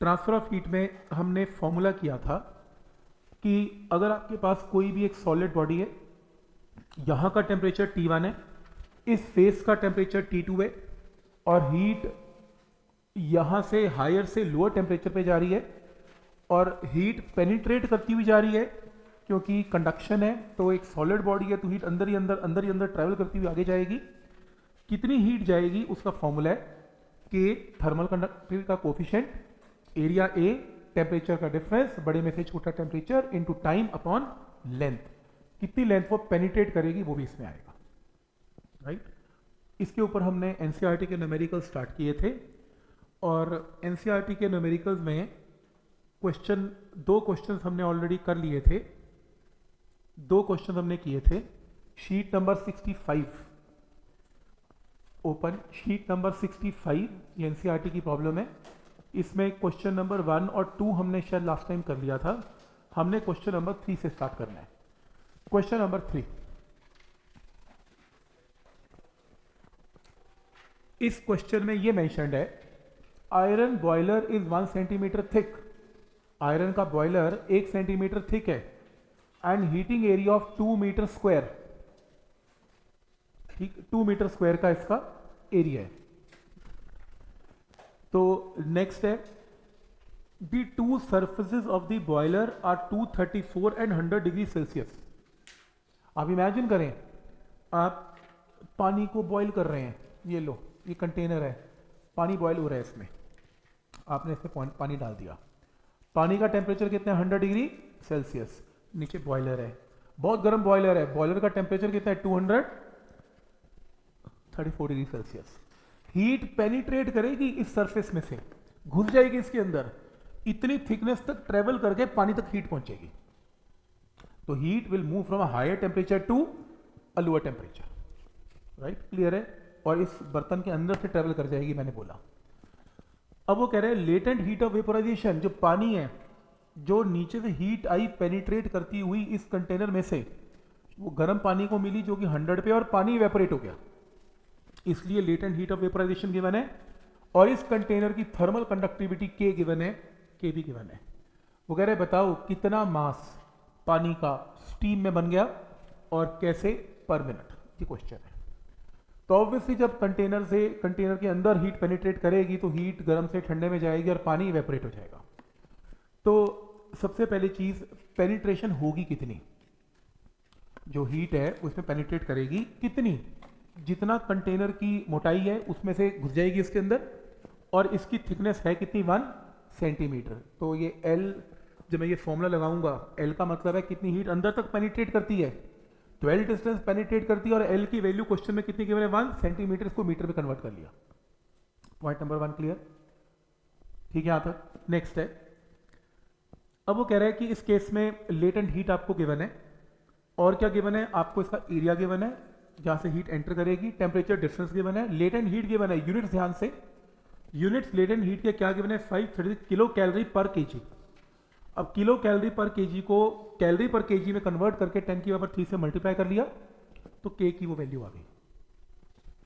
Transfer of heat में हमने formula किया था कि अगर आपके पास कोई भी एक सॉलिड बॉडी है, यहाँ का टेम्परेचर T1 है, इस फेस का टेम्परेचर T2 है और हीट यहाँ से हायर से लोअर टेम्परेचर पे जा रही है और हीट पेनिट्रेट करती हुई जा रही है क्योंकि कंडक्शन है, तो एक सॉलिड बॉडी है तो हीट अंदर ही अंदर ट्रैवल करती हुई आगे जाएगी। कितनी हीट जाएगी उसका फॉर्मूला है कि थर्मल कंडक्टिविटी का कोफिशिएंट, एरिया ए, टेम्परेचर का डिफरेंस, बड़े में से छोटा temperature into time upon length. कितनी लेंथ वो पेनिट्रेट करेगी वो भी इसमें आएगा, राइट। इसके ऊपर हमने एनसीईआरटी के न्यूमेरिकल स्टार्ट किए थे और एनसीईआरटी के न्यूमेरिकल्स में दो क्वेश्चन हमने ऑलरेडी कर लिए थे, दो क्वेश्चन हमने किए थे। Sheet number 65 open, sheet number 65 ये एनसीईआरटी की प्रॉब्लम है। इसमें क्वेश्चन नंबर 1 और 2 हमने शायद लास्ट टाइम कर लिया था, हमने क्वेश्चन नंबर 3 से स्टार्ट करना है। क्वेश्चन नंबर 3, इस क्वेश्चन में ये मेंशन्ड है iron boiler is 1 centimetre thick, iron का बॉयलर 1 सेंटीमीटर थिक है and heating area of 2 metre square, ठीक 2 मीटर स्क्वायर का इसका एरिया है। तो नेक्स्ट है the two surfaces of the boiler are 234 and 100 degree Celsius. आप इमेजिन करें आप पानी को बॉयल कर रहे हैं, ये लो ये कंटेनर है, पानी बॉयल हो रहा है, इसमें आपने इसमें पानी डाल दिया, पानी का टेम्परेचर कितना है 100 डिग्री सेल्सियस, नीचे बॉयलर है, बहुत गर्म बॉयलर है, बॉयलर का टेम्परेचर कितना है 234 डिग्री सेल्सियस। हीट पेनिट्रेट करेगी इस सरफेस में से, घुस जाएगी इसके अंदर, इतनी थिकनेस तक ट्रेवल करके पानी तक हीट पहुंचेगी। तो heat will move from a higher temperature to a lower temperature, right, clear है। और इस बर्तन के अंदर से ट्रेवल कर जाएगी, मैंने बोला। अब वो कह रहे हैं लेटेंट हीट ऑफ वेपोराइजेशन, जो पानी है जो नीचे से हीट आई पेनिट्रेट करती हुई इस कंटेनर में से, वो गर्म पानी को मिली जो कि 100 पे, और पानी इवेपोरेट हो गया, इसलिए latent heat of vaporisation given है। और इस कंटेनर की थर्मल कंडक्टिविटी के गिवन है, के भी गिवन है। वो कह रहे बताओ कितना मास पानी का स्टीम में बन गया और कैसे पर मिनट, ये क्वेश्चन है। तो ऑब्वियसली जब कंटेनर के अंदर हीट पेनिट्रेट करेगी तो हीट गर्म से ठंडे में जाएगी और पानी इवेपोरेट हो जाएगा। तो सबसे पहली चीज पेनिट्रेशन होगी कितनी, जो हीट है उसमें पेनिट्रेट करेगी कितनी, जितना कंटेनर की मोटाई है उसमें से घुस जाएगी इसके अंदर, और इसकी थिकनेस है कितनी 1 सेंटीमीटर। तो ये L, जब मैं ये फॉर्मूला लगाऊंगा, L का मतलब है कितनी हीट अंदर तक पेनिट्रेट करती है, 12 डिस्टेंस पेनिट्रेट करती है, और L की वैल्यू क्वेश्चन में कितनी गिवन है 1 सेंटीमीटर, इसको मीटर में कन्वर्ट कर लिया। पॉइंट नंबर 1 क्लियर, ठीक है। यहां तक नेक्स्ट है, अब वो कह रहा है कि इस केस में लेटेंट हीट आपको गिवन है, और क्या गिवन है आपको, इसका एरिया गिवन है जहां से हीट एंटर करेगी, टेम्परेचर डिफरेंस गिवन है, लेटेंट हीट गिवन है, यूनिट्स ध्यान से, यूनिट्स लेटेंट हीट के क्या गिवन है 530 किलो कैलोरी पर केजी। अब किलो कैलोरी पर केजी को कैलोरी पर केजी में कन्वर्ट करके 10 की पावर 3 से मल्टीप्लाई कर लिया तो के की वो वैल्यू आ गई,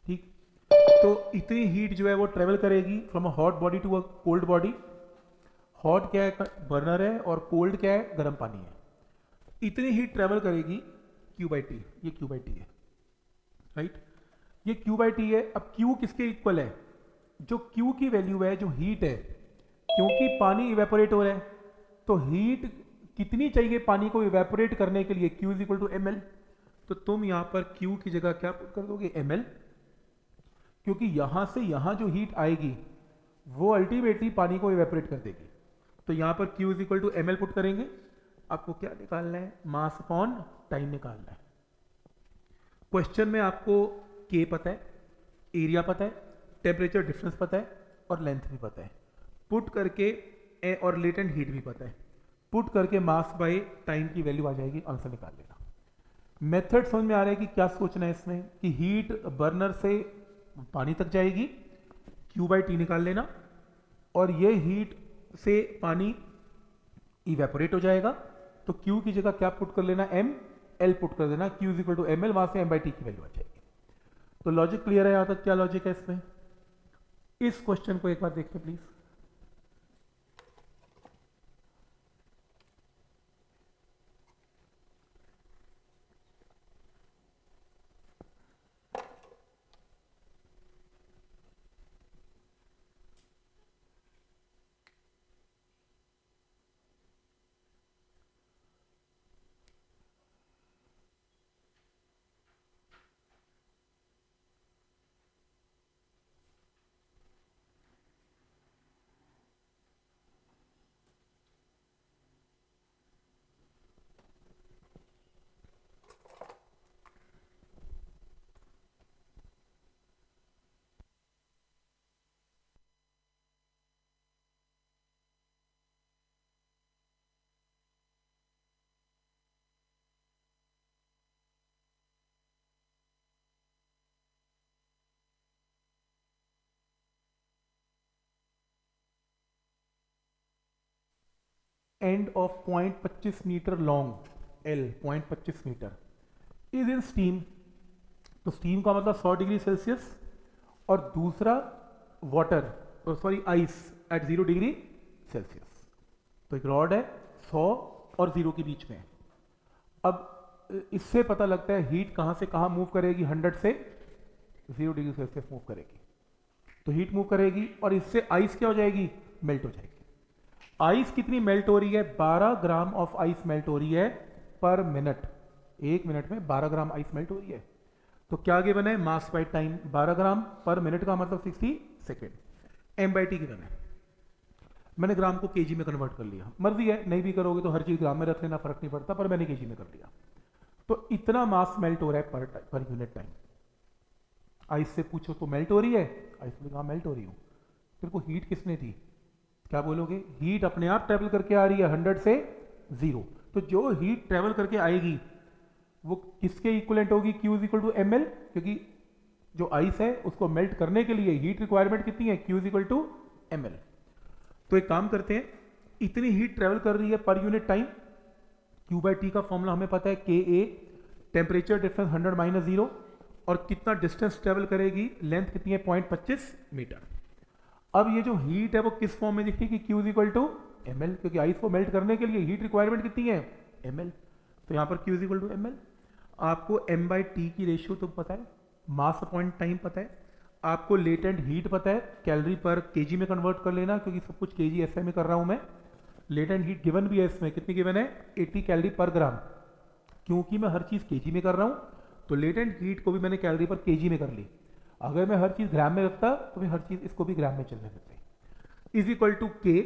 ठीक। तो इतनी हीट जो है वो ट्रेवल करेगी from a hot body to a cold body. Hot क्या है, बर्नर है, और कोल्ड क्या है, गर्म पानी है। इतनी हीट ट्रेवल करेगी Q/T, ये Q/T है, राइट, ये Q/T है। अब Q किसके इक्वल है, जो Q की वैल्यू है, जो हीट है, क्योंकि पानी इवेपोरेट हो रहा है तो हीट कितनी चाहिए पानी को इवेपोरेट करने के लिए, Q = ml। तो तुम यहां पर Q की जगह क्या पुट कर दोगे, ml, क्योंकि यहां से यहां जो हीट आएगी वो अल्टीमेटली पानी को इवेपोरेट कर देगी। तो यहां पर Q = ml पुट करेंगे। आपको क्या निकालना है, मास अपॉन टाइम निकालना है। क्वेश्चन में आपको K पता है, एरिया पता है, टेम्परेचर डिफरेंस पता है, और लेंथ भी पता है, पुट करके और लेटेंट हीट भी पता है, पुट करके मास बाय टाइम की वैल्यू आ जाएगी, आंसर निकाल लेना। मेथड समझ में आ रहा है कि क्या सोचना है इसमें, कि हीट बर्नर से पानी तक जाएगी, Q/T निकाल लेना, और ये हीट से पानी इवेपोरेट हो जाएगा, तो Q की जगह क्या पुट कर लेना, m, L पुट कर देना, Q = ml, वहां से m/T की वैल्यू आ जाएगी। तो लॉजिक क्लियर है, यहां तक क्या लॉजिक है इसमें। इस क्वेश्चन को एक बार देखिए please. End of 0.25 metre long L 0.25 metre is in steam. तो स्टीम का मतलब 100 डिग्री सेल्सियस और दूसरा water sorry ice at 0 degree Celsius. तो एक रॉड है 100 और 0 के बीच में। अब इससे पता लगता है हीट कहां से कहां मूव करेगी, 100 से 0 डिग्री सेल्सियस मूव करेगी। तो हीट मूव करेगी और इससे आइस क्या हो जाएगी, मेल्ट हो जाएगी। आइस कितनी मेल्ट हो रही है, 12 ग्राम ऑफ आइस मेल्ट हो रही है पर मिनट। एक मिनट में 12 ग्राम आइस मेल्ट हो रही है। तो क्या गिवन है, मास बाय टाइम 12 ग्राम पर मिनट का मतलब 60 second. M by T given है। मैंने ग्राम को केजी में कन्वर्ट कर लिया, मर्जी है नहीं भी करोगे तो हर चीज ग्राम में रख लेना, फर्क नहीं पड़ता, पर मैंने केजी में कर लिया। तो इतना मास मेल्ट हो रहा है पर यूनिट टाइम। आइस से पूछो तो मेल्ट हो रही है, आइस में कहा मेल्ट हो रही हूं। फिर को हीट किसने दी, क्या बोलोगे, हीट अपने आप ट्रेवल करके आ रही है 100 से 0। तो जो हीट ट्रेवल करके आएगी वो किसके इक्वलेंट होगी, Q is equal to M L, क्योंकि जो आइस है उसको मेल्ट करने के लिए हीट रिक्वायरमेंट कितनी है, Q is equal to M L. तो एक काम करते हैं, इतनी हीट ट्रेवल कर रही है per unit time, Q by T का फॉर्मूला हमें पता है, के ए टेम्परेचर डिफरेंस 100 माइनस 0 और कितना डिस्टेंस ट्रेवल करेगी, लेंथ कितनी है 0.25 मीटर। अब ये जो हीट है वो किस फॉर्म में दिखेगी, Q is equal to M L, क्योंकि आइस को मेल्ट करने के लिए हीट रिक्वायरमेंट कितनी है, एम एल। तो यहां पर Q is equal to M L. आपको m बाई टी की रेशियो तो पता है, मास अपॉइंट टाइम पता है, आपको लेटेंट हीट पता है, कैलोरी पर केजी में कन्वर्ट कर लेना, क्योंकि सब कुछ केजी एसआई में कर रहा हूं मैं। लेटेंट हीट गिवन भी है इसमें, कितनी गिवन है, 80 कैलोरी पर ग्राम। क्योंकि मैं हर चीज केजी में कर रहा हूं तो लेटेंट हीट को भी मैंने कैलोरी पर केजी में कर ली। अगर मैं हर चीज ग्राम में रखता तो फिर हर चीज इसको भी ग्राम में चलने देते। इज इक्वल टू के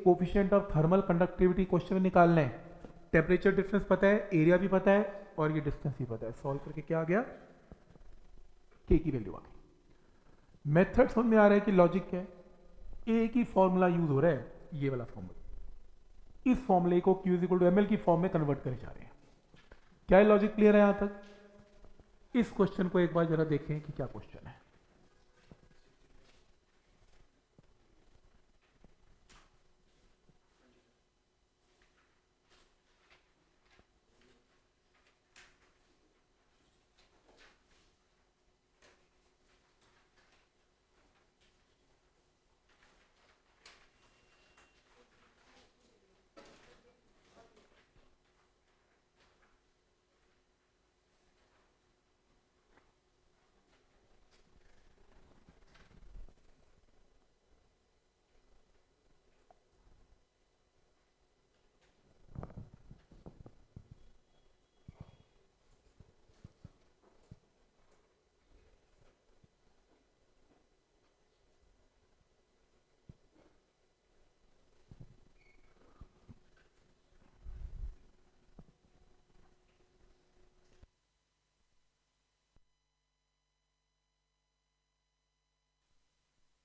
coefficient of thermal conductivity question में निकालना है। टेम्परेचर डिफरेंस पता है, एरिया भी पता है और ये डिस्टेंस भी पता है। सॉल्व करके क्या आ गया, के की वैल्यू आ गई। मेथड समझ में आ रहा है कि लॉजिक क्या है। एक ही फॉर्मूला यूज हो रहा है, ये वाला फॉर्मूला। इस फॉर्मूले को Q is equal to M L की फॉर्म में कन्वर्ट करे जा रहे हैं। क्या है लॉजिक क्लियर है यहां तक। इस क्वेश्चन को एक बार जरा देखें कि क्या क्वेश्चन है।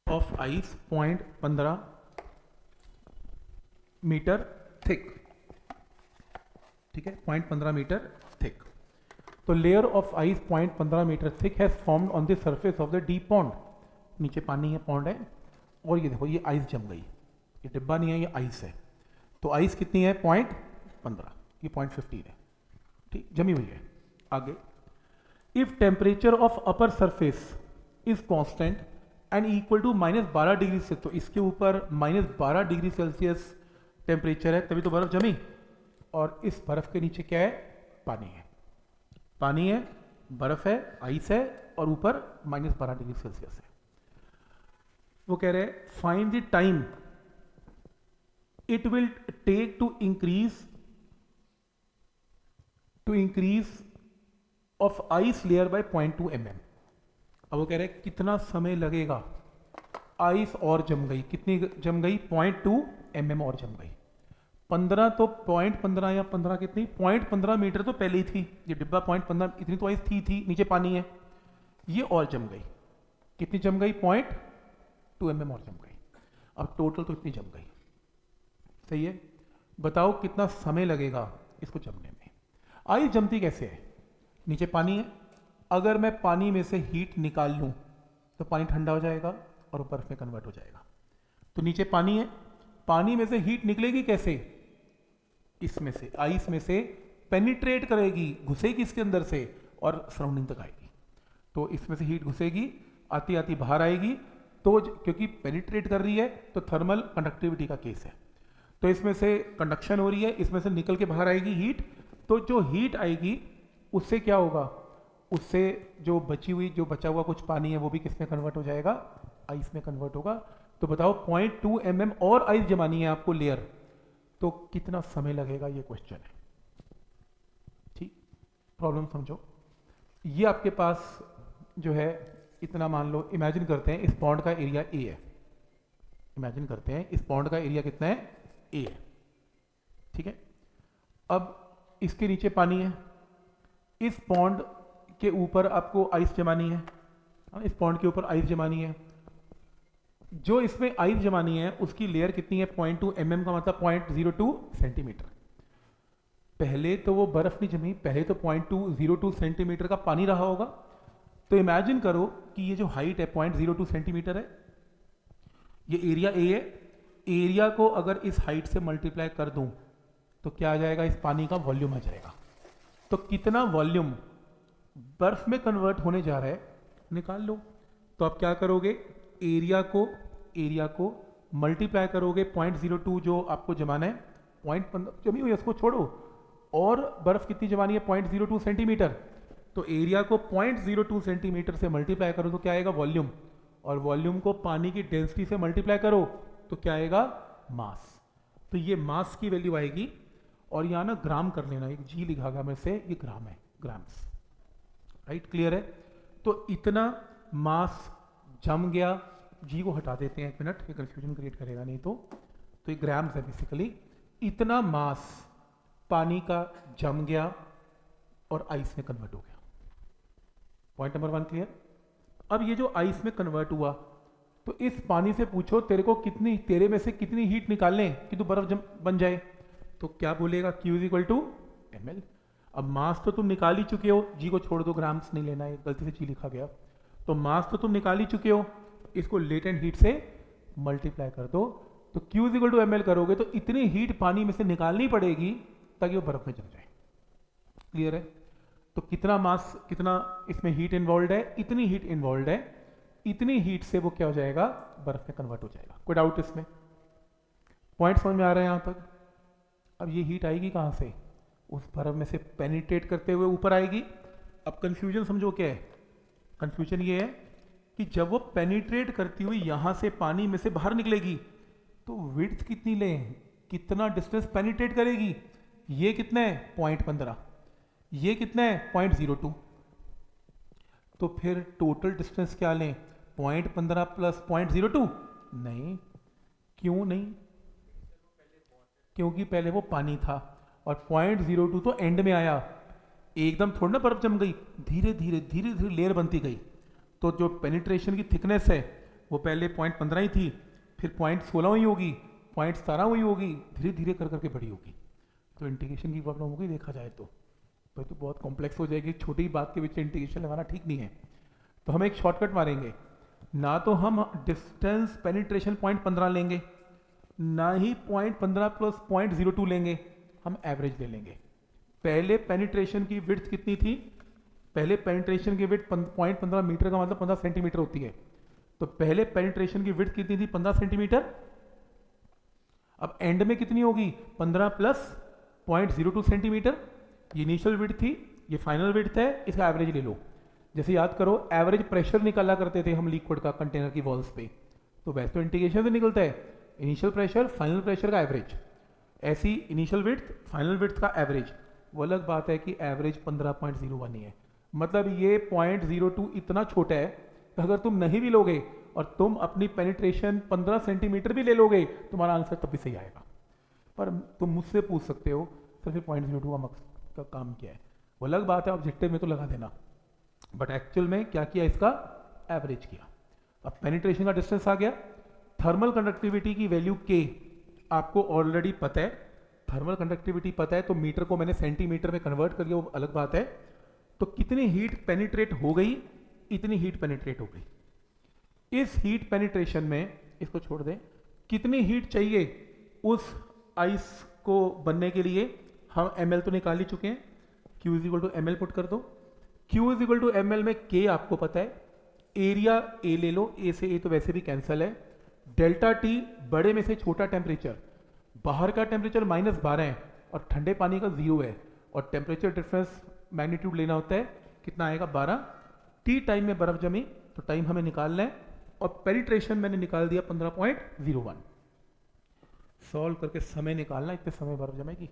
ऑफ आइस 0.15 मीटर थिक, ठीक है, 0.15 मीटर थिक। तो layer of ice 0.15 metre thick has formed on the surface of the deep pond. नीचे पानी है, पॉन्ड है, और ये देखो ये आइस जम गई, ये डिब्बा नहीं है, ये आइस है। तो आइस कितनी है, 0.15, ये 0.15 है, ठीक, जमी हुई है। आगे, if temperature of upper surface is constant and equal to -12 degree C, तो इसके ऊपर -12 डिग्री सेल्सियस टेम्परेचर है, तभी तो बर्फ जमी। और इस बर्फ के नीचे क्या है, पानी है, पानी है, बर्फ है, आइस है, और ऊपर -12 डिग्री सेल्सियस है। वो कह रहे हैं find the time it will take to increase of ice layer by 0.2 mm। अब वो कह रहे हैं कितना समय लगेगा, आइस और जम गई, कितनी जम गई, 0.2 mm और जम गई। 15 तो 0.15 या 15 कितनी, 0.15 मीटर तो पहले ही थी, ये डिब्बा 0.15 इतनी तो आइस थी, नीचे पानी है, ये और जम गई, कितनी जम गई, 0.2 mm और जम गई। अब टोटल तो इतनी जम गई, सही है। बताओ कितना समय लगेगा इसको जमने में। आइस जमती कैसे है, नीचे पानी है, अगर मैं पानी में से हीट निकाल लूं तो पानी ठंडा हो जाएगा और बर्फ में कन्वर्ट हो जाएगा। तो नीचे पानी है, पानी में से हीट निकलेगी कैसे? इसमें से, आइस में से पेनिट्रेट करेगी, घुसेगी इसके अंदर से और सराउंडिंग तक आएगी। तो इसमें से हीट घुसेगी, आती आती बाहर आएगी। तो क्योंकि पेनिट्रेट कर रही है तो थर्मल कंडक्टिविटी का केस है, तो इसमें से कंडक्शन हो रही है, इसमें से निकल के बाहर आएगी हीट। तो जो हीट आएगी उससे क्या होगा, उससे जो बची हुई, जो बचा हुआ कुछ पानी है वो भी किस में कन्वर्ट हो जाएगा? आइस में कन्वर्ट होगा। तो बताओ 0.2 mm और आइस जमानी है आपको लेयर, तो कितना समय लगेगा, ये क्वेश्चन है। ठीक, प्रॉब्लम समझो। ये आपके पास जो है इतना मान लो, इमेजिन करते हैं इस पॉन्ड का एरिया ए है, इमेजिन करते हैं इस पॉन्ड का एरिया कितना है? ए है। ठीक है, अब इसके नीचे पानी है, इस पॉन्ड के ऊपर आपको आइस जमानी है, इस पॉन्ड के ऊपर आइस जमानी है। जो इसमें आइस जमानी है उसकी लेयर कितनी है? 0.2 mm का मतलब 0.02 सेंटीमीटर। पहले तो वो बर्फ नहीं जमी, पहले तो 0.202 सेंटीमीटर का पानी रहा होगा। तो इमेजिन करो कि ये जो हाइट है 0.02 सेंटीमीटर है, ये एरिया ए है। एरिया को अगर इस हाइट से मल्टीप्लाई कर दूं तो क्या आ जाएगा? इस पानी का वॉल्यूम आ जाएगा। तो कितना वॉल्यूम बर्फ में कन्वर्ट होने जा रहा है निकाल लो। तो आप क्या करोगे? एरिया को मल्टीप्लाई करोगे 0.02 जो आपको जमाना है, 0.15 जमी हुई है उसको छोड़ो, और बर्फ कितनी जमानी है? 0.02 सेंटीमीटर। तो एरिया को 0.02 सेंटीमीटर से मल्टीप्लाई करो तो क्या आएगा? वॉल्यूम। और वॉल्यूम को पानी की डेंसिटी से मल्टीप्लाई करो तो क्या आएगा? मास। तो ये मास की वैल्यू आएगी। और यहाँ ना ग्राम कर लेना, एक जी लिखा गया मेरे से, ये ग्राम है, ग्राम्स। राइट, क्लियर है? तो इतना मास जम गया, जी को हटा देते हैं, एक मिनट, ये कंफ्यूजन क्रिएट करेगा नहीं तो ये ग्राम्स है बेसिकली। इतना मास पानी का जम गया और आइस में कन्वर्ट हो गया। Point number 1 clear? अब ये जो आइस में कन्वर्ट हुआ, तो इस पानी से पूछो तेरे को कितनी, तेरे में से कितनी हीट निकालने कि तू बर्फ बन जाए, तो क्या बोलेगा? Q = ml। अब मास तो तुम निकाल ही चुके हो, जी को छोड़ दो, ग्राम्स नहीं लेना है, गलती से जी लिखा गया। तो मास तो तुम निकाल ही चुके हो, इसको लेटेंट हीट से मल्टीप्लाई कर दो। तो Q = ml करोगे तो इतनी हीट पानी में से निकालनी पड़ेगी ताकि वो बर्फ में जम जाए। क्लियर है? तो कितना मास, कितना इसमें हीट इन्वॉल्व है? इतनी हीट इन्वॉल्व है, इतनी हीट से वो क्या हो जाएगा? बर्फ में कन्वर्ट हो जाएगा। कोई डाउट इसमें? पॉइंट समझ में आ रहा है यहां तक? अब ये हीट आएगी कहां से? उस बर्फ में से पेनिट्रेट करते हुए ऊपर आएगी। अब कंफ्यूजन समझो क्या है? कंफ्यूजन ये है कि जब वो पेनिट्रेट करती हुई यहां से पानी में से बाहर निकलेगी तो विड्थ कितनी लें, कितना डिस्टेंस पेनिट्रेट करेगी? ये कितना है? 0.15। ये कितना है? 0.02। तो फिर टोटल डिस्टेंस क्या लें? 0.15 प्लस 0.02? नहीं। क्यों नहीं? क्योंकि पहले वो पानी था और 0.02 तो एंड में आया, एकदम थोड़ी ना बर्फ जम गई, धीरे धीरे धीरे धीरे लेयर बनती गई। तो जो पेनिट्रेशन की थिकनेस है वो पहले 0.15 ही थी, फिर 0.16 हुई होगी, 0.17 हुई होगी, धीरे धीरे कर करके बड़ी होगी। तो इंटीग्रेशन की प्रॉब्लम होगी देखा जाए तो भाई, तो बहुत कॉम्प्लेक्स हो जाएगी। छोटी बात के बीच इंटीग्रेशन लगाना ठीक नहीं है। तो हम एक शॉर्टकट मारेंगे, ना तो हम डिस्टेंस पेनिट्रेशन 0.15 लेंगे, ना ही 0.15 प्लस 0.02 लेंगे, हम एवरेज ले लेंगे। पहले पेनिट्रेशन की विड्थ कितनी थी? पहले पेनिट्रेशन की विड्थ 0.15 मीटर का मतलब 15 सेंटीमीटर होती है। तो पहले पेनिट्रेशन की विड्थ कितनी थी? 15 सेंटीमीटर। अब एंड में कितनी होगी? 15 प्लस 0.02 सेंटीमीटर। ये इनिशियल विड्थ थी, ये फाइनल विड्थ है, इसका एवरेज ले लो। जैसे याद करो एवरेज प्रेशर निकाला करते थे हम लिक्विड का कंटेनर की वॉल्स पे, तो वैसे तो इंटीग्रेशन से निकलता है इनिशियल प्रेशर फाइनल प्रेशर का एवरेज। ऐसी इनिशियल विड्थ फाइनल विड्थ का एवरेज। वो अलग बात है कि एवरेज 15.01 ही है, मतलब ये 0.02 इतना छोटा है कि अगर तुम नहीं भी लोगे और तुम अपनी पेनिट्रेशन 15 सेंटीमीटर भी ले लोगे तुम्हारा आंसर तब भी सही आएगा। पर तुम मुझसे पूछ सकते हो सर फिर 0.02 का मकसद का काम क्या है? वो अलग बात है, ऑब्जेक्टिव में तो लगा देना, बट एक्चुअल में क्या किया? इसका एवरेज किया। अब पेनिट्रेशन का डिस्टेंस आ गया। थर्मल कंडक्टिविटी की वैल्यू K आपको ऑलरेडी पता है, थर्मल कंडक्टिविटी पता है, तो मीटर को मैंने सेंटीमीटर में कन्वर्ट कर दिया, वो अलग बात है। तो कितनी हीट पेनिट्रेट हो गई? इतनी हीट पेनिट्रेट हो गई। इस हीट पेनिट्रेशन में, इसको छोड़ दें, कितनी हीट चाहिए? उस आइस को बनने के लिए हम ml तो निकाल ही चुके हैं, Q is equal to M L put कर दो। Q is equal to M L में K आपको पता है, एरिया A ले लो, A से A तो वैसे भी कैंसिल है, डेल्टा T बड़े में से छोटा टेम्परेचर, बाहर का टेम्परेचर -12 है और ठंडे पानी का 0 है, और टेम्परेचर डिफरेंस मैग्नीट्यूड लेना होता है, कितना आएगा 12। T टाइम में बर्फ जमी तो टाइम हमें निकालना है, और पेनिट्रेशन मैंने निकाल दिया 15.01। सॉल्व करके समय निकालना, इतने समय बर्फ जमेगी।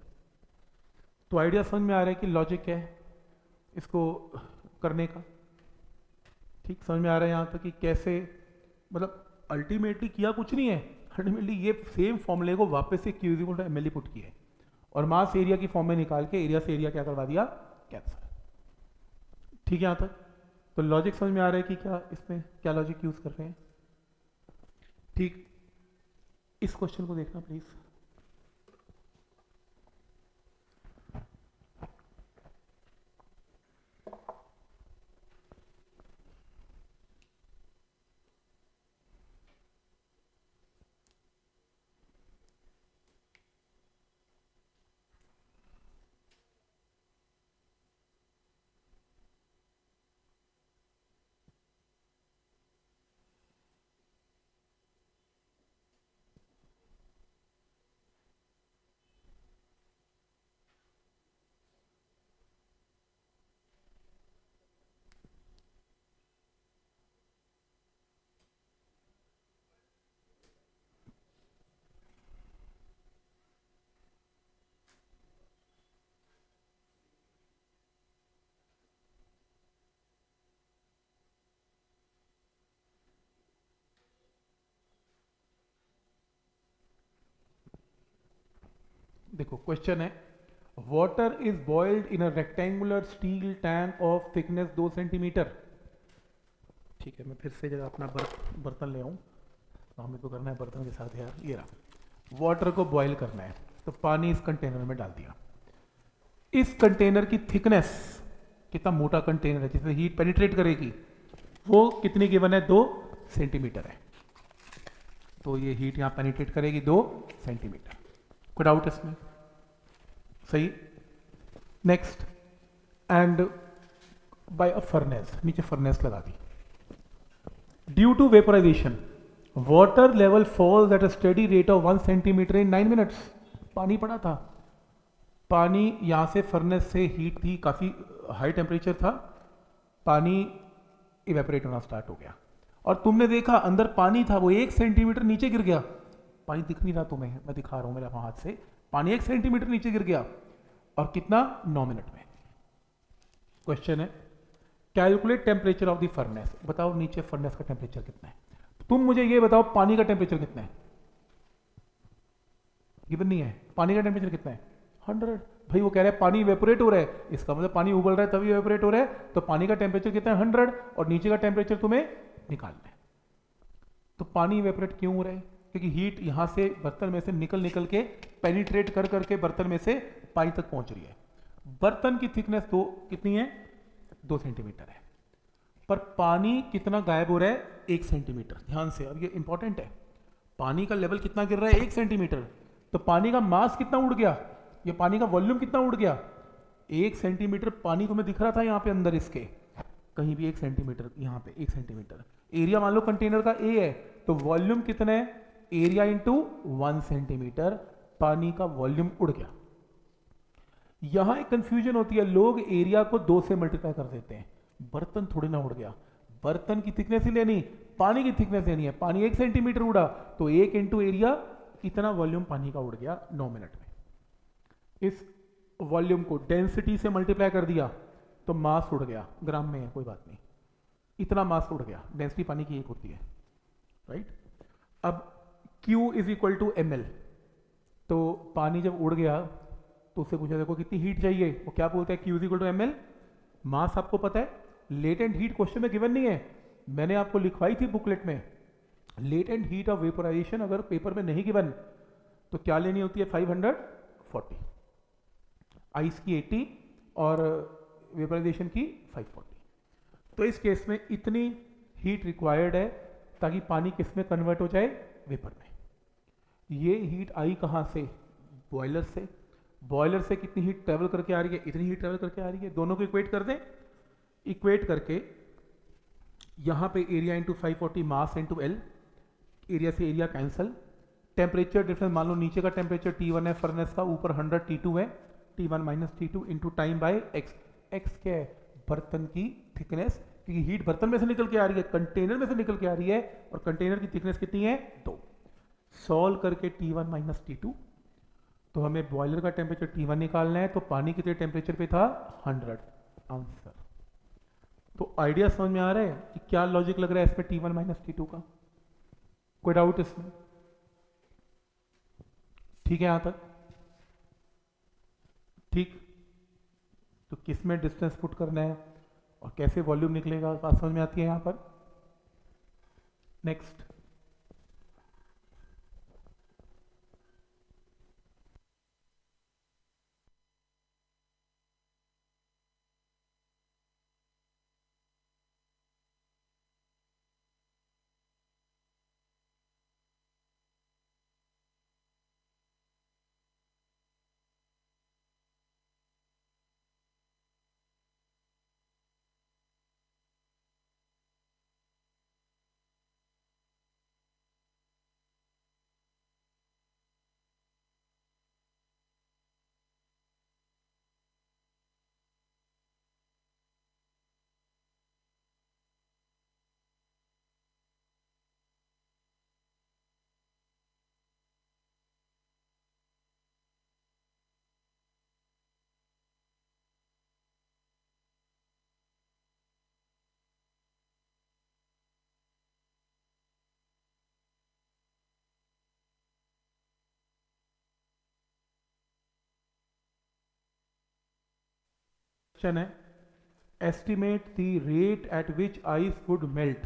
तो आइडिया समझ में आ रहा है कि लॉजिक क्या है इसको करने का, ठीक समझ में आ रहा है यहाँ तक कि कैसे, मतलब अल्टीमेटली किया कुछ नहीं है, अल्टीमेटली ये सेम फॉर्मूले को वापस से Q equal to M L put किया है और मास एरिया की फॉर्म में निकाल के एरिया से एरिया क्या करवा दिया, कैंसिल। ठीक है यहाँ तक? तो लॉजिक समझ में आ रहा है कि क्या इसमें क्या लॉजिक यूज कर रहे हैं। ठीक, इस क्वेश्चन को देखना प्लीज। देखो क्वेश्चन है, water is boiled in a rectangular steel tank of thickness 2 centimetre. ठीक है, मैं फिर से जरा अपना बर्तन ले आऊं, हमें तो करना है बर्तन के साथ यार। ये रहा, वाटर को बॉईल करना है तो पानी इस कंटेनर में डाल दिया। इस कंटेनर की थिकनेस, कितना मोटा कंटेनर है जिसमें हीट पेनिट्रेट करेगी, वो कितनी गिवन है, 2 सेंटीमीटर है। तो ये हीट यहां पेनिट्रेट करेगी 2 सेंटीमीटर, कोई डाउट इसमें? सही। Next, and by a furnace, नीचे फर्नेस लगा दी। Due to vaporisation water level falls at a steady rate of 1 centimetre in 9 minutes. पानी पड़ा था, पानी यहां से फर्नेस से हीट थी, काफी हाई टेम्परेचर था, पानी इवेपोरेट होना स्टार्ट हो गया और तुमने देखा अंदर पानी था, वो 1 सेंटीमीटर नीचे गिर गया। पानी दिख नहीं रहा तुम्हें, मैं दिखा रहा हूं मेरे हाथ से, पानी 1 सेंटीमीटर नीचे गिर गया और कितना, 9 मिनट में। क्वेश्चन है, calculate temperature of the furnace. बताओ नीचे फर्नेस का टेम्परेचर कितना है, तुम मुझे ये बताओ पानी का टेम्परेचर कितना है, गिवन नहीं है। पानी का टेम्परेचर कितना है, 100। भाई वो कह रहा है पानी इवेपोरेट हो रहा है, इसका मतलब पानी उबल रहा है तभी इवेपोरेट हो रहा है, तो पानी का टेम्परेचर कितना है, 100, और नीचे का टेम्परेचर तुम्हें निकालना है। तो पानी इवेपोरेट क्यों हो रहा है, क्योंकि हीट यहां से बर्तन में से निकल के पेनिट्रेट कर करके बर्तन में से पानी तक पहुंच रही है। बर्तन की थिकनेस तो कितनी है, 2 सेंटीमीटर है, पर पानी कितना गायब हो रहा है, 1 सेंटीमीटर। ध्यान से, अब ये इंपॉर्टेंट है, पानी का लेवल कितना गिर रहा है, 1 सेंटीमीटर, तो पानी का मास कितना उड़ गया, ये पानी का वॉल्यूम कितना उड़ गया, 1 सेंटीमीटर पानी तुम्हें दिख रहा था यहाँ पे अंदर, इसके कहीं भी 1 सेंटीमीटर, यहाँ पे 1 सेंटीमीटर। एरिया मान लो कंटेनर का A है, तो वॉल्यूम कितना है, एरिया इंटू 1 सेंटीमीटर, पानी का वॉल्यूम उड़ गया। यहां एक कंफ्यूजन होती है, लोग एरिया को 2 से मल्टीप्लाई कर देते हैं, बर्तन थोड़ी ना उड़ गया, बर्तन की थिकनेस ही लेनी, पानी की थिकनेस लेनी है। पानी 1 सेंटीमीटर उड़ा तो 1 इंटू एरिया, इतना वॉल्यूम पानी का उड़ गया 9 मिनट में। इस वॉल्यूम को डेंसिटी से मल्टीप्लाई कर दिया तो मास उड़ गया, ग्राम में है कोई बात नहीं, इतना मास उड़ गया, डेंसिटी पानी की 1 होती है, राइट। अब Q is equal to M L, तो पानी जब उड़ गया तो उससे पूछा देखो कितनी हीट चाहिए, वो क्या बोलता है, Q is equal to M L. Mass आपको पता है, लेटेंट हीट क्वेश्चन में गिवन नहीं है, मैंने आपको लिखवाई थी बुकलेट में। लेटेंट हीट ऑफ वेपोराइजेशन अगर पेपर में नहीं गिवन तो क्या लेनी होती है, 540, आइस की 80 और वेपोराइजेशन की 540। तो इस केस में इतनी हीट रिक्वायर्ड है ताकि पानी किस में कन्वर्ट हो जाए, वेपर में। ये हीट आई कहाँ से? बॉयलर से। बॉयलर से कितनी हीट ट्रेवल करके आ रही है? इतनी हीट ट्रेवल करके आ रही है। दोनों को इक्वेट कर दें। इक्वेट करके यहाँ पे area into 540 mass into L, area से एरिया कैंसल। टेम्परेचर डिफरेंस मान लो नीचे का टेम्परेचर T1 है फर्नेस का, ऊपर 100 T2 है, T1 minus T2 into time by X. X क्या है? बर्तन की थिकनेस, क्योंकि हीट बर्तन में से निकल के आ रही है, कंटेनर में से निकल के आ रही है, और कंटेनर की थिकनेस कितनी है? 2। सॉल्व करके T1 माइनस T2, तो हमें बॉयलर का टेम्परेचर T1 निकालना है, तो पानी कितने टेम्परेचर पे था? 100। आंसर। तो आइडिया समझ में आ रहा है कि क्या लॉजिक लग रहा है इसमें T1 माइनस T2 का? कोई डाउट इसमें? ठीक है यहां तक? ठीक। तो किस में डिस्टेंस पुट करना है और कैसे वॉल्यूम निकलेगा, बात समझ में आती है यहां पर। नेक्स्ट। क्वेश्चन है, estimate the rate at which ice would melt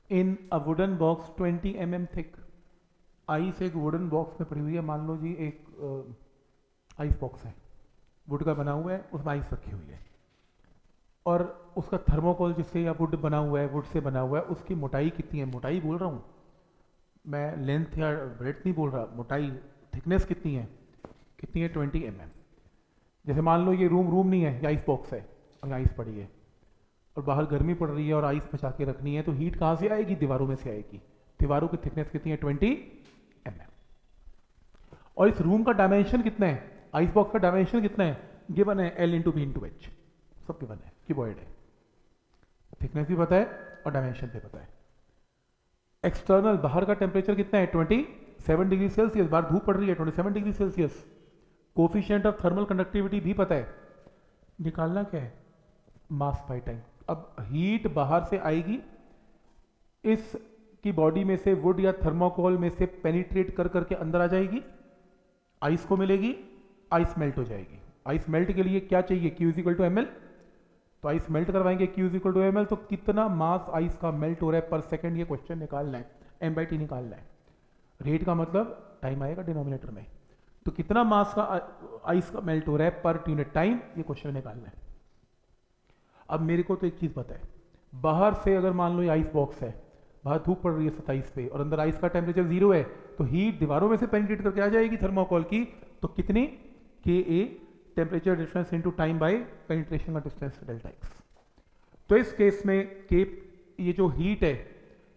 in a wooden box 20 mm thick. Ice एक वुडन बॉक्स में पड़ी हुई है, मान लो जी एक आइस बॉक्स है, वुड का बना हुआ है, उसमें आइस रखी हुई है, और उसका थर्मोकोल जिससे या वुड बना हुआ है, वुड से बना हुआ है, उसकी मोटाई कितनी है? मोटाई बोल रहा हूँ मैं, लेंथ या ब्रेड्थ नहीं बोल रहा, मोटाई, थिकनेस कितनी है? कितनी है? 20 mm। जैसे मान लो ये रूम नहीं है, ये आइस बॉक्स है और आइस पड़ी है, और बाहर गर्मी पड़ रही है और आइस बचा के रखनी है, तो हीट कहाँ से आएगी? दीवारों में से आएगी। दीवारों की थिकनेस कितनी है? 20 mm। और इस रूम का डायमेंशन कितना है? आइस बॉक्स का डायमेंशन कितना है? गिवन है L into B into H, सब गिवन है, क्यूबॉइड है। थिकनेस भी पता है और डायमेंशन भी पता है। एक्सटर्नल बाहर का टेम्परेचर कितना है? 27 डिग्री सेल्सियस। बाहर धूप पड़ रही है 27 degree Celsius. Coefficient of thermal conductivity भी पता है। निकालना क्या है? Mass by time. अब हीट बाहर से आएगी, इस की बॉडी में से वुड या थर्मोकोल में से पेनिट्रेट कर करके अंदर आ जाएगी, आइस को मिलेगी, आइस मेल्ट हो जाएगी। आइस मेल्ट के लिए क्या चाहिए? Q equal to ml। तो आइस मेल्ट करवाएंगे Q इक्वल टू ml, तो कितना मास आइस का मेल्ट हो रहा है पर सेकंड, ये क्वेश्चन निकालना है, m/t निकालना है। रेट का मतलब टाइम आएगा डिनोमिनेटर में, तो कितना मास का आइस का मेल्ट हो रहा है पर यूनिट टाइम, ये क्वेश्चन निकालना है। अब मेरे को तो एक चीज पता है, बाहर से अगर मान लो ये आइस बॉक्स है, बाहर धूप पड़ रही है 27 पे और अंदर आइस का टेम्परेचर 0 है, तो हीट दीवारों में से पेनिट्रेट करके आ जाएगी थर्मोकोल की, तो कितनी? Ka temperature difference into time by penetration का डिस्टेंस डेल्टा एक्स। तो इस केस में के ये जो हीट है,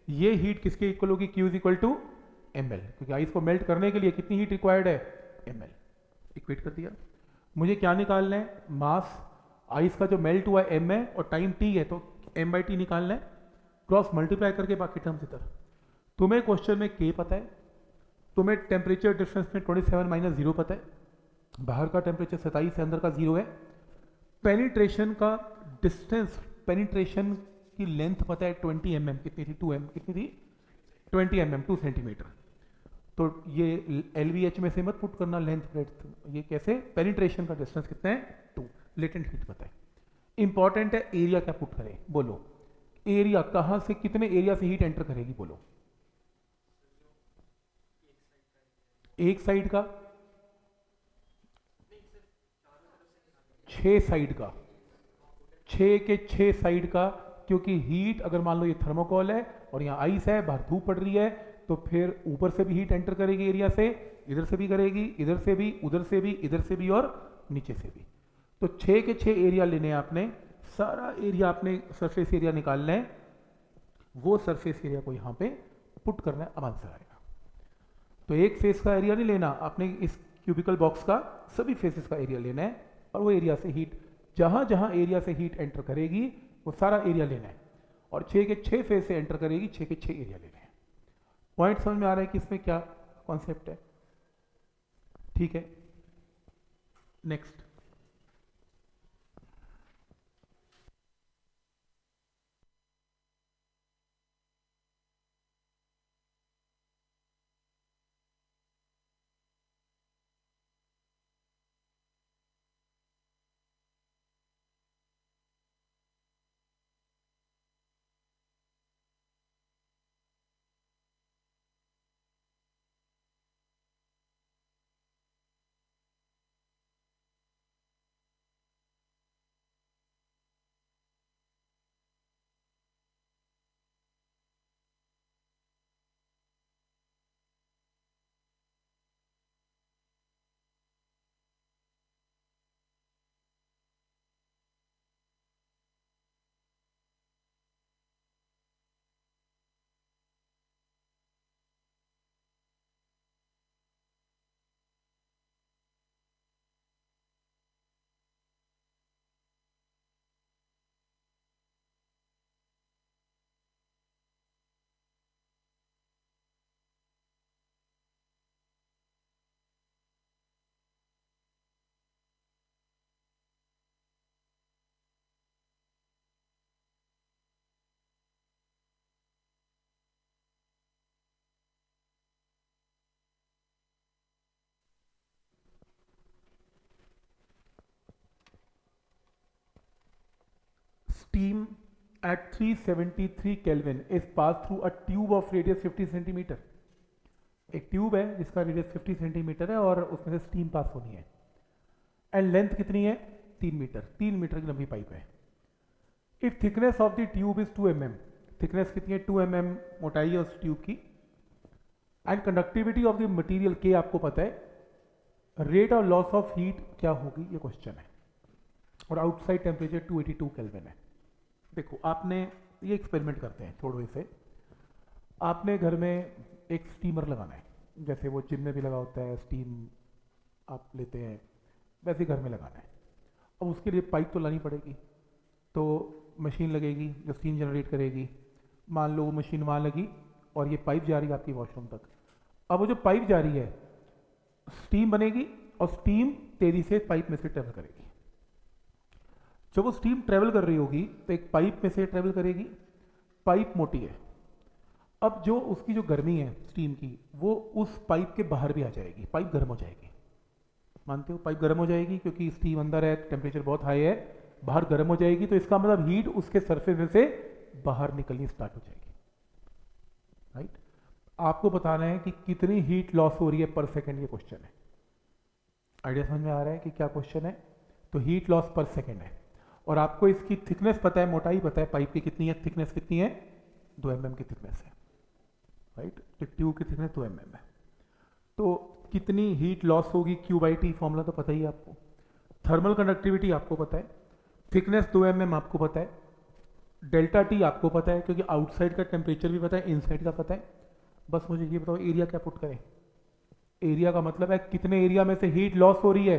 ये हीट किसके इक्वल होगी? Q इक्वल टू ml, क्योंकि आइस को मेल्ट करने के लिए कितनी हीट रिक्वायर्ड है? ml। इक्वेट कर दिया। मुझे क्या निकालना है? मास। आइस का जो मेल्ट हुआ है m है और टाइम t है, तो m/t निकालना है, क्रॉस मल्टीप्लाई करके बाकी टर्म्स इधर। तुम्हें क्वेश्चन में k पता है, तुम्हें टेम्परेचर डिफरेंस में 27 माइनस 0 पता है, बाहर का टेम्परेचर 27 है, अंदर का 0 है। पेनिट्रेशन का डिस्टेंस, पेनिट्रेशन की लेंथ पता है 20 mm, कितनी थी? 2 m, कितनी थी? 20 mm, 2 सेंटीमीटर। तो ये LVH में से मत पुट करना लेंथ ब्रेड्थ, ये कैसे? पेनिट्रेशन का डिस्टेंस कितना है? 2। लेटेंट हीट पता है। इंपॉर्टेंट है एरिया क्या पुट करें, बोलो। एरिया कहां से, कितने एरिया से हीट एंटर करेगी, बोलो। एक साइड का, 6 साइड का, 6 के 6 साइड का, क्योंकि हीट अगर मान लो ये थर्मोकोल है और यहाँ आइस है, बाहर धूप पड़ रही है, तो फिर ऊपर से भी हीट एंटर करेगी एरिया से, इधर से भी करेगी, इधर से भी, उधर से भी, इधर से भी और नीचे से भी। तो 6 के 6 एरिया लेने हैं आपने, सारा एरिया आपने सरफेस एरिया निकालना है, वो सरफेस एरिया को यहाँ पे पुट करना है, अब आंसर आएगा। तो एक फेस का एरिया नहीं लेना आपने, इस क्यूबिकल बॉक्स का सभी फेसेस का एरिया लेना है, और वो एरिया से हीट, जहाँ जहाँ एरिया से हीट एंटर करेगी वो सारा एरिया लेना है, और 6 के 6 फेस से एंटर करेगी, 6 के 6 एरिया लेने हैं। पॉइंट समझ में आ रहा है कि इसमें क्या कॉन्सेप्ट है? ठीक है, next. Steam at 373 Kelvin is passed through a tube of radius 50 centimetre. एक ट्यूब है जिसका रेडियस 50 सेंटीमीटर है और उसमें से स्टीम पास होनी है, एंड लेंथ कितनी है? 3 मीटर, 3 मीटर की लंबी पाइप है। If thickness of the tube is 2 mm, thickness कितनी है? 2 mm मोटाई है उस ट्यूब की, and conductivity of the material के आपको पता है, rate of loss of heat क्या होगी, ये क्वेश्चन है, और आउटसाइड टेम्परेचर 282 केल्विन है। देखो आपने ये एक्सपेरिमेंट करते हैं थोड़े से, आपने घर में एक स्टीमर लगाना है, जैसे वो जिम में भी लगा होता है, स्टीम आप लेते हैं, वैसे घर में लगाना है। अब उसके लिए पाइप तो लानी पड़ेगी, तो मशीन लगेगी जो स्टीम जनरेट करेगी। मान लो वो मशीन वहाँ लगी और ये पाइप जा रही है आपकी वॉशरूम तक। अब वो जो पाइप जा रही है, स्टीम बनेगी और स्टीम तेजी से पाइप में से ट्रेवल करेगी। जब वो स्टीम ट्रेवल कर रही होगी तो एक पाइप में से ट्रेवल करेगी, पाइप मोटी है, अब जो उसकी जो गर्मी है स्टीम की, वो उस पाइप के बाहर भी आ जाएगी, पाइप गर्म हो जाएगी। मानते हो? पाइप गर्म हो जाएगी क्योंकि स्टीम अंदर है, टेम्परेचर बहुत हाई है, बाहर गर्म हो जाएगी, तो इसका मतलब हीट उसके सरफेस में से बाहर निकलनी स्टार्ट हो जाएगी। राइट? आपको बताना है कि कितनी हीट लॉस हो रही है पर सेकेंड, ये क्वेश्चन है। आइडिया समझ में आ रहा है कि क्या क्वेश्चन है? तो हीट लॉस पर सेकेंड है, और आपको इसकी थिकनेस पता है, मोटाई पता है पाइप की कितनी है, थिकनेस कितनी है? 2 mm की थिकनेस है। राइट? तो ट्यूब की थिकनेस 2 mm है, तो कितनी हीट लॉस होगी? Q/T फॉर्मूला तो पता ही है आपको, थर्मल कंडक्टिविटी आपको पता है, थिकनेस 2 mm आपको पता है, डेल्टा टी आपको पता है क्योंकि आउटसाइड का टेम्परेचर भी पता है, इनसाइड का पता है। बस मुझे ये बताओ एरिया क्या पुट करें? एरिया का मतलब है कितने एरिया में से हीट लॉस हो रही है।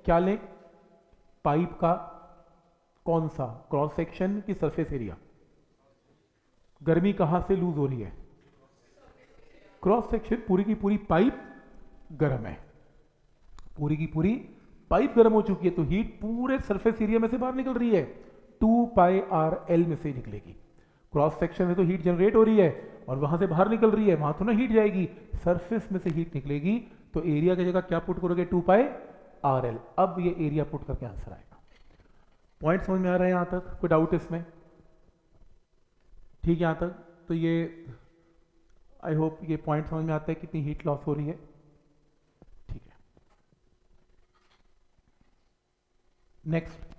क्या लें? पाइप का कौन सा, क्रॉस सेक्शन की सरफेस एरिया? गर्मी कहां से लूज हो रही है? Cross section. पूरी की पूरी पाइप गर्म है, पूरी की पूरी पाइप गर्म हो चुकी है, तो हीट पूरे सरफेस एरिया में से बाहर निकल रही है, 2πRL में से निकलेगी। क्रॉस सेक्शन में तो हीट जनरेट हो रही है और वहां से बाहर निकल रही है, वहां तो ना हीट जाएगी, सरफेस में से हीट निकलेगी, तो एरिया की जगह क्या पुट करोगे? 2πRL। अब ये एरिया पुट करके आंसर आएगा। पॉइंट समझ में आ रहा है यहां तक? कोई डाउट इसमें? ठीक है यहां तक? तो ये आई होप ये पॉइंट समझ में आता है कितनी हीट लॉस हो रही है। ठीक है, next.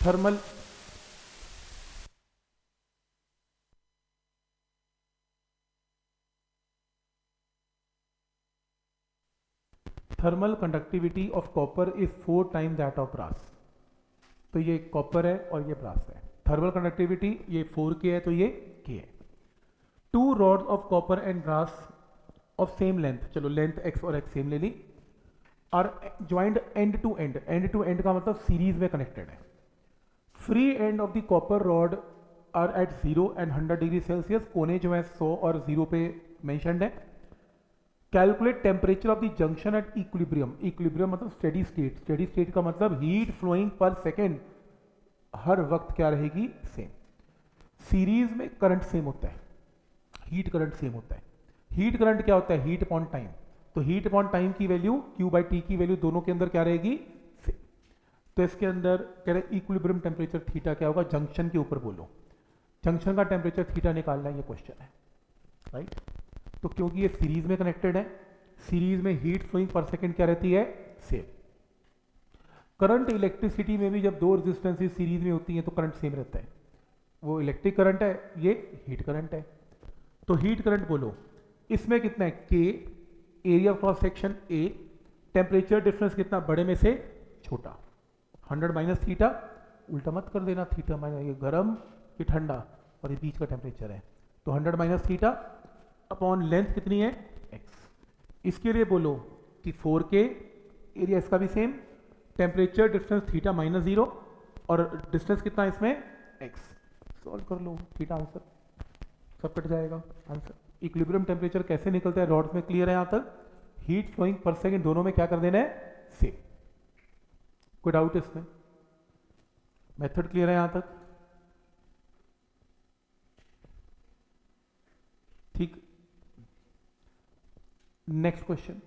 Thermal thermal conductivity of copper is 4 time that of brass. तो ये कॉपर है और ये ब्रास है। थर्मल कंडक्टिविटी ये 4K है तो ये K है। Two rods of copper and brass of same length, चलो लेंथ x और x सेम ले ली, are joined end to end. End to end का मतलब सीरीज में कनेक्टेड है। Free end of the copper rod are at 0 and 100 degree Celsius. कोने जो है 100 और 0 पे मेंशन्ड है। Calculate temperature of the junction at equilibrium. Equilibrium मतलब स्टेडी स्टेट। स्टेडी स्टेट का मतलब हीट फ्लोइंग पर सेकेंड हर वक्त क्या रहेगी, सेम। सीरीज में करंट सेम होता है, हीट करंट सेम होता है। हीट करंट क्या होता है, हीट अपॉन टाइम। तो हीट अपॉन टाइम की वैल्यू Q बाई टी की वैल्यू दोनों के अंदर क्या रहेगी, सेम। तो इसके अंदर कह रहे इक्विलिब्रियम टेम्परेचर थीटा क्या होगा, जंक्शन के ऊपर बोलो। जंक्शन का टेम्परेचर थीटा निकालना है, ये क्वेश्चन है, राइट। तो क्योंकि ये सीरीज में कनेक्टेड है, सीरीज में हीट फ्लोइंग पर सेकेंड क्या रहती है, सेम। करंट इलेक्ट्रिसिटी में भी जब दो रेजिस्टेंसेस सीरीज में होती हैं तो करंट सेम रहता है। वो इलेक्ट्रिक करंट है, ये हीट करंट है। तो हीट करंट बोलो, इसमें कितना है K, area of cross section A, temperature difference कितना, बड़े में से छोटा। 100 माइनस थीटा, उल्टा मत कर देना, थीटा माइनस, ये गर्म ये ठंडा और ये बीच का टेम्परेचर है। तो 100 माइनस थीटा अपॉन लेंथ कितनी है x। इसके लिए बोलो कि 4K, एरिया इसका भी same, temperature difference theta minus 0 और डिस्टेंस कितना है इसमें x। सॉल्व कर लो, थीटा आंसर सब कट जाएगा आंसर। इक्विलिब्रियम टेम्परेचर कैसे निकलता है रॉड्स में, क्लियर है यहाँ तक। हीट फ्लोइंग पर सेकेंड दोनों में क्या कर देना है, सेम। कोई डाउट इसमें, मेथड क्लियर है यहाँ तक, ठीक। Next question,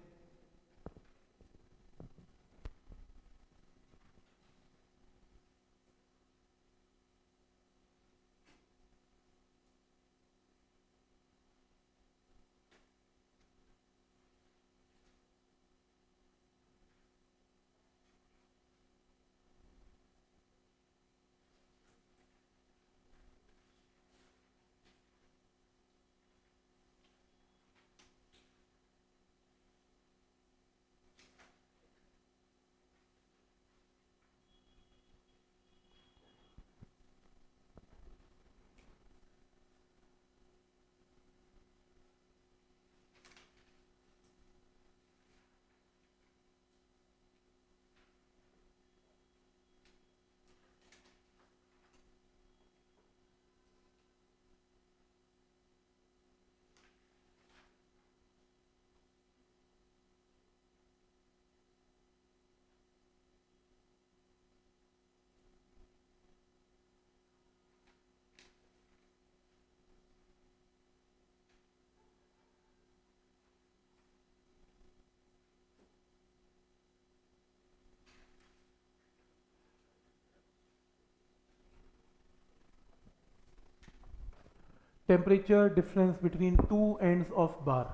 temperature difference between two ends of bar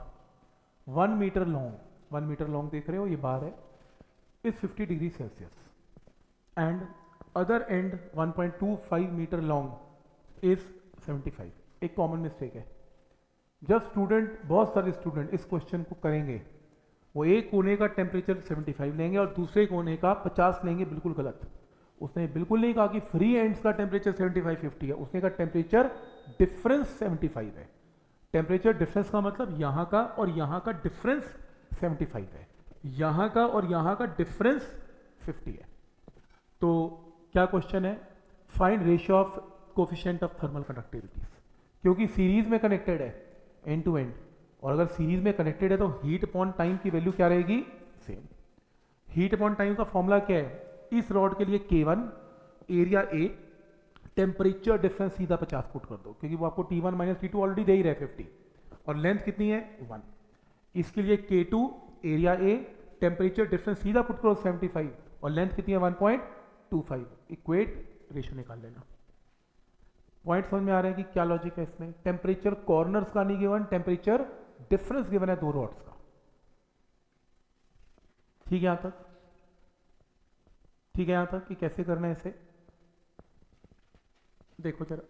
1 metre long, 1 metre long देख रहे हो, ये बार है, is 50 degree Celsius and other end 1.25 metre long is 75। एक कॉमन मिस्टेक है, जब स्टूडेंट, बहुत सारे स्टूडेंट इस क्वेश्चन को करेंगे, वो एक कोने का टेम्परेचर 75 लेंगे और दूसरे कोने का 50 लेंगे, बिल्कुल गलत। उसने बिल्कुल नहीं कहा कि फ्री एंड्स का टेम्परेचर 75 50 है, उसने कहा टेम्परेचर डिफरेंस 75 है। टेम्परेचर डिफरेंस का मतलब यहां का और यहां का डिफरेंस 75 है, यहां का और यहां का डिफरेंस 50 है। तो क्या क्वेश्चन है, find ratio of coefficient of thermal conductivities. क्योंकि सीरीज में कनेक्टेड है एंड टू एंड, और अगर सीरीज में कनेक्टेड है तो हीट अपॉन टाइम की वैल्यू क्या रहेगी, सेम। हीट अपॉन टाइम का फॉर्मूला क्या है, इस रॉड के लिए K1, area A, temperature difference सीधा 50 पुट कर दो, क्योंकि वो आपको T1 माइनस T2 ऑलरेडी दे ही रहे 50, और लेंथ कितनी है 1। इसके लिए K2, area A, temperature difference सीधा पुट करो 75, और लेंथ कितनी है 1.25। इक्वेट रेशियो निकाल लेना। पॉइंट समझ में आ रहा है कि क्या लॉजिक है इसमें। टेम्परेचर कॉर्नर्स का नहीं गिवन, टेम्परेचर डिफरेंस गिवन है दो रॉड्स का, ठीक है यहां तक, ठीक है यहां तक कि कैसे करना है इसे। देखो जरा,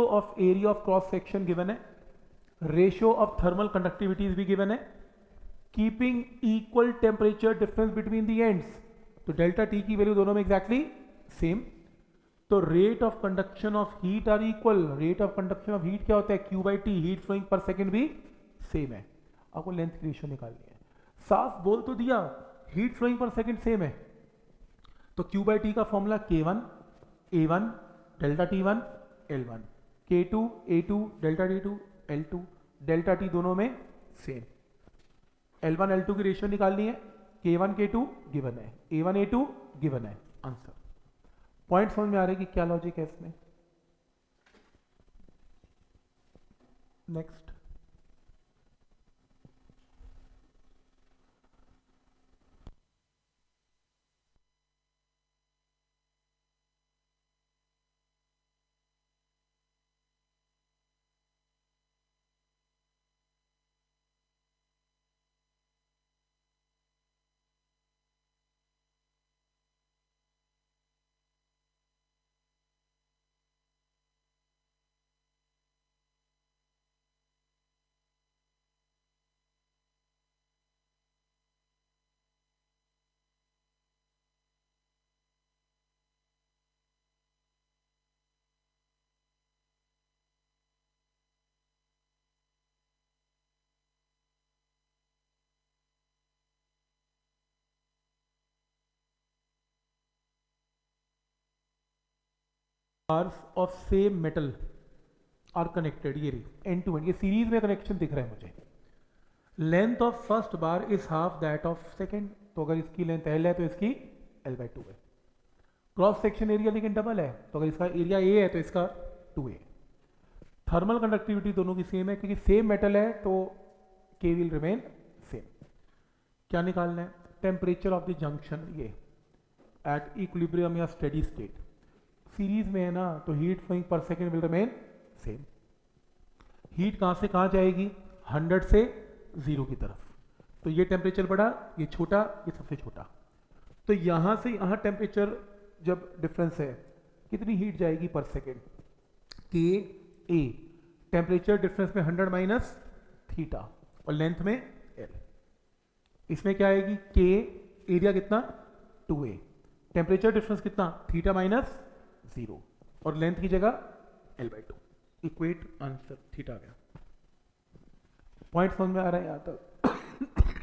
of area of cross section given है, रेशियो ऑफ थर्मल कंडक्टिविटीज भी गिवन है, keeping equal temperature difference between the ends, तो डेल्टा टी की वैल्यू दोनों में एग्जैक्टली सेम। तो rate of conduction of heat are equal, rate of conduction of heat क्या होता है, Q by T, heat flowing per second भी same है। आपको लेंथ की रेशियो निकालनी है, साफ बोल तो दिया heat flowing per second same है, तो क्यू बाई टी का formula K1 A1 delta T1 L1, K2 A2 delta T2 L2, delta T दोनों में सेम। L1 L2 की रेशियो निकालनी है, K1 K2 गिवन है, A1 A2 गिवन है, आंसर। पॉइंट समझ में आ रहा है कि क्या लॉजिक है इसमें। Next, bars of same metal are connected, ये एंड टू एंड, ये सीरीज में कनेक्शन दिख रहा है मुझे। Length of first bar is half that of second, तो अगर इसकी लेंथ L है तो इसकी L/2 है। क्रॉस सेक्शन एरिया लेकिन डबल है, तो अगर इसका एरिया A है तो इसका 2A। थर्मल कंडक्टिविटी दोनों की सेम है, क्योंकि सेम मेटल है तो K विल रिमेन सेम। क्या निकालना है, टेम्परेचर ऑफ द जंक्शन, ये एट इक्विलिब्रियम या स्टेडी स्टेट, सीरीज में है ना, तो heat flowing per second will remain same. हीट कहां से कहां जाएगी, 100 से 0 की तरफ, तो ये टेम्परेचर बड़ा, ये छोटा, ये सबसे छोटा, तो यहां से यहां टेम्परेचर जब डिफरेंस है, कितनी हीट जाएगी पर सेकेंड, के ए, टेम्परेचर डिफरेंस में 100 माइनस थीटा, और लेंथ में L। इसमें क्या आएगी, के एरिया कितना 2A, टेम्परेचर डिफरेंस कितना थीटा माइनस 0, और लेंथ की जगह L/2, इक्वेट आंसर थीटा आ गया। पॉइंट समझ में आ रहा है यहाँ तक।